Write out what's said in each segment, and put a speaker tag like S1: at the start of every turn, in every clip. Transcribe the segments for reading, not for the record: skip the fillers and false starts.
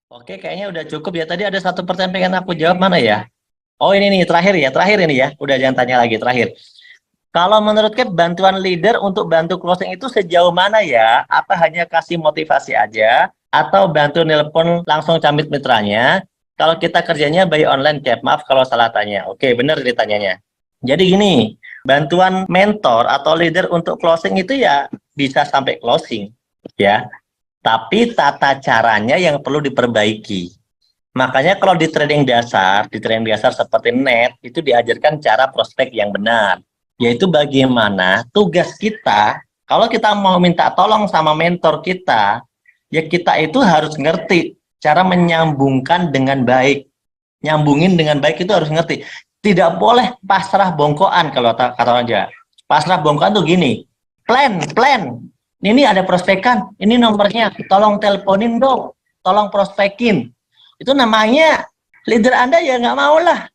S1: Oke, kayaknya udah cukup ya. Tadi ada satu pertanyaan pengen aku jawab mana ya? Oh ini nih, terakhir ini ya. Udah jangan tanya lagi, terakhir. Kalau menurut Kep, bantuan leader untuk bantu closing itu sejauh mana ya? Apa hanya kasih motivasi aja? Atau bantu nelpon langsung camit mitranya? Kalau kita kerjanya by online, Kep. Maaf kalau salah tanya. Oke, benar ditanyanya. Jadi gini, bantuan mentor atau leader untuk closing itu ya bisa sampai closing, ya. Tapi tata caranya yang perlu diperbaiki. Makanya kalau di training dasar seperti net, itu diajarkan cara prospek yang benar. Yaitu bagaimana tugas kita, kalau kita mau minta tolong sama mentor kita, ya kita itu harus ngerti cara menyambungkan dengan baik. Nyambungin dengan baik itu harus ngerti. Tidak boleh pasrah bongkoan kalau kata orang Jawa. Pasrah bongkoan tuh gini, plan. Ini ada prospekan, ini nomornya, tolong teleponin dong, tolong prospekin. Itu namanya leader Anda ya nggak mau lah.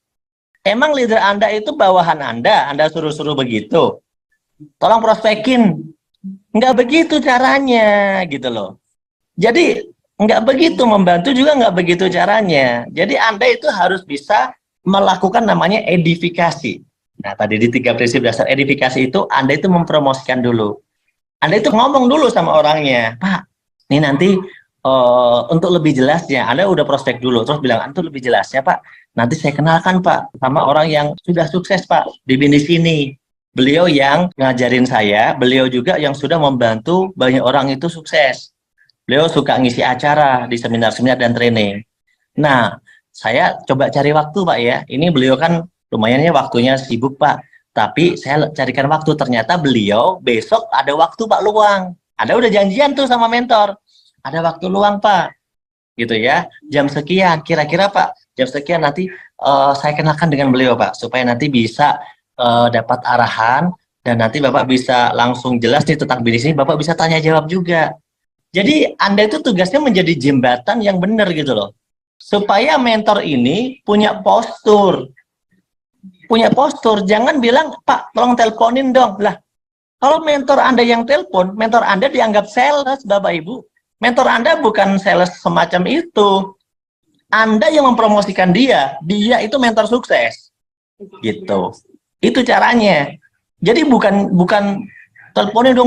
S1: Emang leader Anda itu bawahan Anda suruh-suruh begitu. Tolong prospekin. Nggak begitu caranya gitu loh. Jadi nggak begitu, membantu juga nggak begitu caranya. Jadi Anda itu harus bisa melakukan namanya edifikasi. Nah tadi di 3 prinsip dasar edifikasi itu Anda itu mempromosikan dulu. Anda itu ngomong dulu sama orangnya, Pak, ini nanti untuk lebih jelasnya, Anda udah prospek dulu, terus bilang, itu lebih jelasnya Pak, nanti saya kenalkan Pak, sama orang yang sudah sukses Pak, di bisnis ini. Beliau yang ngajarin saya, beliau juga yang sudah membantu banyak orang itu sukses. Beliau suka ngisi acara di seminar-seminar dan training. Nah, saya coba cari waktu Pak ya, ini beliau kan lumayannya waktunya sibuk Pak, tapi saya carikan waktu, ternyata beliau besok ada waktu Pak luang. Ada udah janjian tuh sama mentor. Ada waktu luang Pak. Gitu ya. Jam sekian kira-kira Pak. Jam sekian nanti saya kenalkan dengan beliau Pak supaya nanti bisa dapat arahan dan nanti Bapak bisa langsung jelas nih tentang bisnis ini, Bapak bisa tanya jawab juga. Jadi Anda itu tugasnya menjadi jembatan yang benar gitu loh. Supaya mentor ini punya postur, jangan bilang Pak tolong teleponin dong lah. Kalau mentor Anda yang telepon, mentor Anda dianggap sales Bapak Ibu. Mentor Anda bukan sales semacam itu. Anda yang mempromosikan dia itu mentor sukses gitu. Itu caranya. Jadi bukan bukan teleponin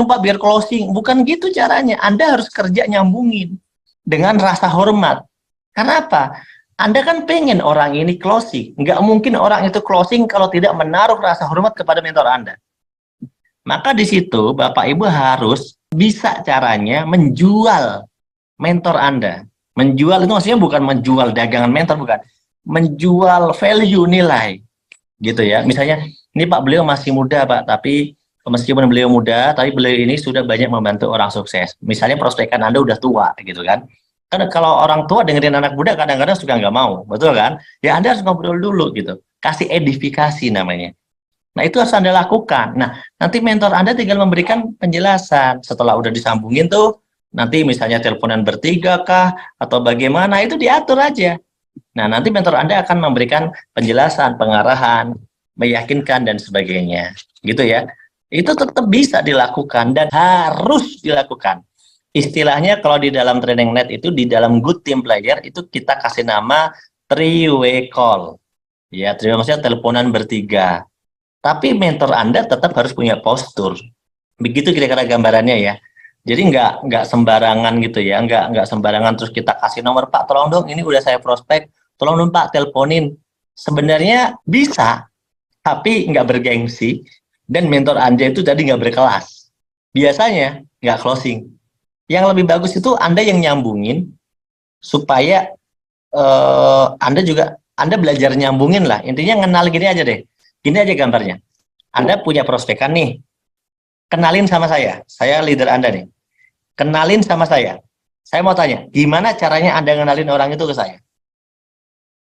S1: Pak biar closing, bukan gitu caranya. Anda harus kerja nyambungin dengan rasa hormat. Karena apa? Anda kan pengen orang ini closing. Nggak mungkin orang itu closing kalau tidak menaruh rasa hormat kepada mentor Anda. Maka di situ Bapak Ibu harus bisa caranya menjual mentor Anda. Menjual itu maksudnya bukan menjual dagangan mentor, bukan. Menjual value nilai. Gitu ya. Misalnya, ini Pak beliau masih muda Pak, tapi meskipun beliau muda, tapi beliau ini sudah banyak membantu orang sukses. Misalnya prospekan Anda udah tua gitu kan. Karena kalau orang tua dengerin anak muda kadang-kadang suka nggak mau, betul kan? Ya Anda harus ngobrol dulu gitu. Kasih edifikasi namanya. Nah, itu harus Anda lakukan. Nah, nanti mentor Anda tinggal memberikan penjelasan. Setelah udah disambungin tuh, nanti misalnya teleponan bertiga kah, atau bagaimana, itu diatur aja. Nah, nanti mentor Anda akan memberikan penjelasan, pengarahan, meyakinkan, dan sebagainya. Gitu ya. Itu tetap bisa dilakukan dan harus dilakukan. Istilahnya kalau di dalam training net itu, di dalam good team player, itu kita kasih nama three-way call. Ya, maksudnya teleponan bertiga. Tapi mentor Anda tetap harus punya postur. Begitu kira-kira gambarannya ya. Jadi nggak sembarangan gitu ya, nggak sembarangan terus kita kasih nomor Pak, tolong dong, ini udah saya prospek, tolong dong Pak, teleponin. Sebenarnya bisa, tapi nggak bergengsi, dan mentor Anda itu tadi nggak berkelas. Biasanya nggak closing. Yang lebih bagus itu Anda yang nyambungin, supaya Anda belajar nyambungin lah. Intinya kenal gini aja deh. Gini aja gambarnya. Anda punya prospekan nih, kenalin sama saya leader Anda nih. Kenalin sama saya. Saya mau tanya, gimana caranya Anda kenalin orang itu ke saya?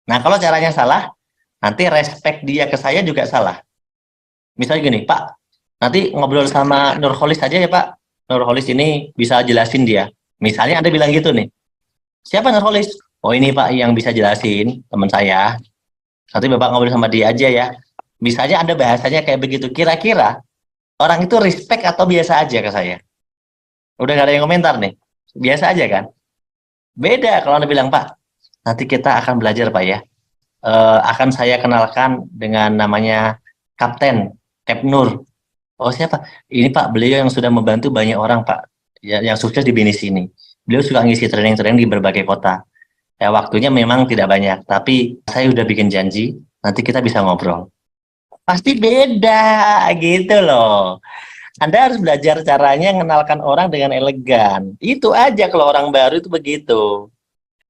S1: Nah, kalau caranya salah, nanti respect dia ke saya juga salah. Misalnya gini, Pak, nanti ngobrol sama Nurholis aja ya Pak. Nurholis ini bisa jelasin dia. Misalnya Anda bilang gitu nih, siapa Nurholis? Oh ini Pak yang bisa jelasin, teman saya. Nanti Bapak ngobrol sama dia aja ya. Misalnya Anda bahasanya kayak begitu, kira-kira orang itu respect atau biasa aja ke saya? Udah gak ada yang komentar nih, biasa aja kan? Beda kalau Anda bilang, Pak, nanti kita akan belajar, Pak ya. Akan saya kenalkan dengan namanya Kapten Nur. Oh siapa? Ini Pak, beliau yang sudah membantu banyak orang Pak, ya, yang sukses di bisnis ini. Beliau suka ngisi training-training di berbagai kota. Ya waktunya memang tidak banyak, tapi saya udah bikin janji, nanti kita bisa ngobrol. Pasti beda gitu loh. Anda harus belajar caranya mengenalkan orang dengan elegan. Itu aja kalau orang baru itu begitu.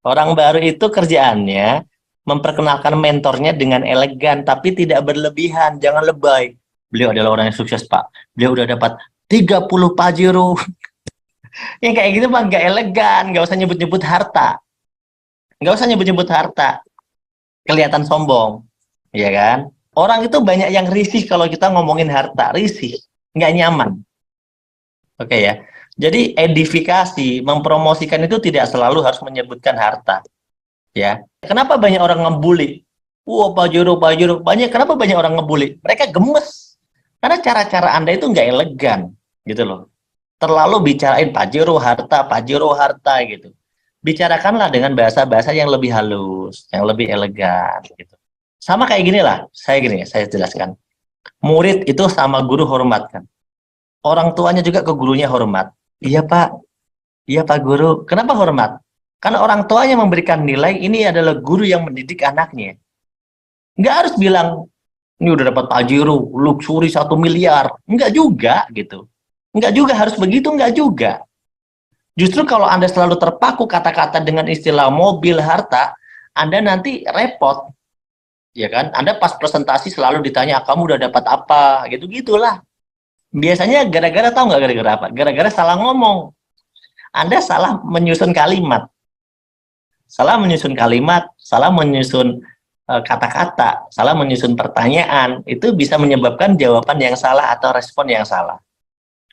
S1: Orang baru itu kerjaannya memperkenalkan mentornya dengan elegan, tapi tidak berlebihan, jangan lebay. Beliau adalah orang yang sukses, Pak. Beliau udah dapat 30 Pajero. Yang kayak gitu, Pak, nggak elegan, nggak usah nyebut-nyebut harta. Nggak usah nyebut-nyebut harta. Kelihatan sombong, ya kan? Orang itu banyak yang risih kalau kita ngomongin harta, risih, nggak nyaman. Oke ya. Jadi edifikasi, mempromosikan itu tidak selalu harus menyebutkan harta. Ya, kenapa banyak orang ngebully? Wah, Pajero, Pajero, banyak. Kenapa banyak orang ngebully? Mereka gemes. Karena cara-cara Anda itu nggak elegan, gitu loh. Terlalu bicarain Pajero harta, gitu. Bicarakanlah dengan bahasa-bahasa yang lebih halus, yang lebih elegan, gitu. Sama kayak gini lah, saya gini, saya jelaskan. Murid itu sama guru hormat kan. Orang tuanya juga ke gurunya hormat. Iya Pak, iya Pak Guru. Kenapa hormat? Karena orang tuanya memberikan nilai, ini adalah guru yang mendidik anaknya. Nggak harus bilang, ini udah dapat Pajero, luxury 1 miliar. Nggak juga, gitu. Nggak juga harus begitu, nggak juga. Justru kalau Anda selalu terpaku kata-kata dengan istilah mobil, harta, Anda nanti repot. Ya kan? Anda pas presentasi selalu ditanya, kamu udah dapat apa? Gitu-gitulah. Biasanya gara-gara, tahu nggak gara-gara apa? Gara-gara salah ngomong. Anda salah menyusun kalimat. Salah menyusun kata-kata, salah menyusun pertanyaan, itu bisa menyebabkan jawaban yang salah atau respon yang salah.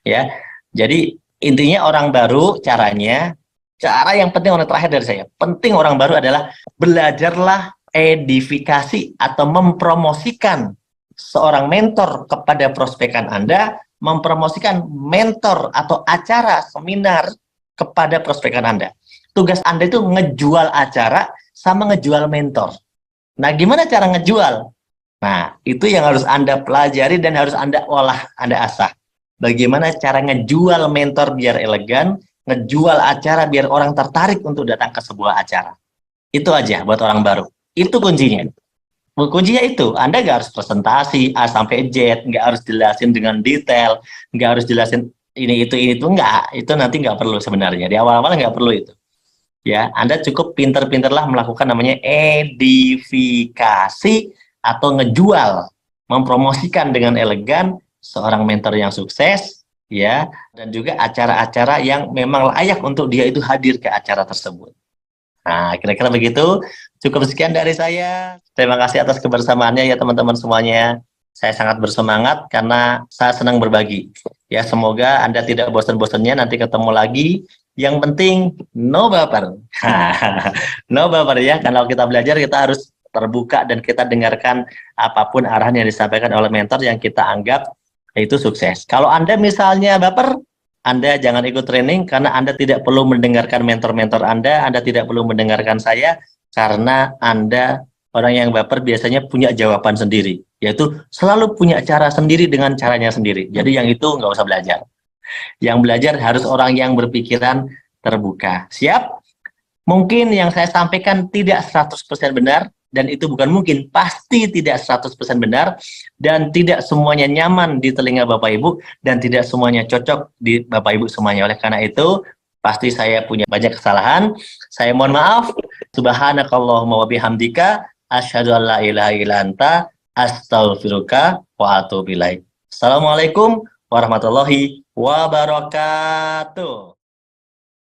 S1: Ya, jadi intinya orang baru cara yang penting, orang terakhir dari saya, penting orang baru adalah belajarlah edifikasi atau mempromosikan seorang mentor kepada prospekan Anda, mempromosikan mentor atau acara seminar kepada prospekan Anda. Tugas Anda itu ngejual acara sama ngejual mentor. Nah, gimana cara ngejual? Nah, itu yang harus Anda pelajari dan harus Anda olah, Anda asah. Bagaimana cara ngejual mentor biar elegan, ngejual acara biar orang tertarik untuk datang ke sebuah acara. Itu aja buat orang baru. Itu kuncinya. Kuncinya itu, Anda nggak harus presentasi A sampai Z, nggak harus jelasin dengan detail, nggak harus jelasin ini itu nggak. Itu nanti nggak perlu sebenarnya. Di awal-awal nggak perlu itu. Ya, Anda cukup pinter-pinterlah melakukan namanya edifikasi atau ngejual, mempromosikan dengan elegan seorang mentor yang sukses, ya, dan juga acara-acara yang memang layak untuk dia itu hadir ke acara tersebut. Nah, kira-kira begitu. Cukup sekian dari saya. Terima kasih atas kebersamaannya ya teman-teman semuanya. Saya sangat bersemangat karena saya senang berbagi. Ya, semoga Anda tidak bosan-bosannya nanti ketemu lagi. Yang penting no baper. No baper ya. Kalau kita belajar kita harus terbuka dan kita dengarkan apapun arahan yang disampaikan oleh mentor yang kita anggap itu sukses. Kalau Anda misalnya baper, Anda jangan ikut training karena Anda tidak perlu mendengarkan mentor-mentor Anda tidak perlu mendengarkan saya karena Anda orang yang baper biasanya punya jawaban sendiri, yaitu selalu punya cara sendiri dengan caranya sendiri. Jadi yang itu nggak usah belajar. Yang belajar harus orang yang berpikiran terbuka. Siap? Mungkin yang saya sampaikan tidak 100% benar, dan itu bukan mungkin, pasti tidak 100% benar, dan tidak semuanya nyaman di telinga Bapak Ibu, dan tidak semuanya cocok di Bapak Ibu semuanya. Oleh karena itu, pasti saya punya banyak kesalahan. Saya mohon maaf. Subhanakallahumma wa bihamdika, asyhadu an la ilaha illa anta, astaghfiruka wa atubu ilaik. Assalamualaikum warahmatullahi wabarakatuh.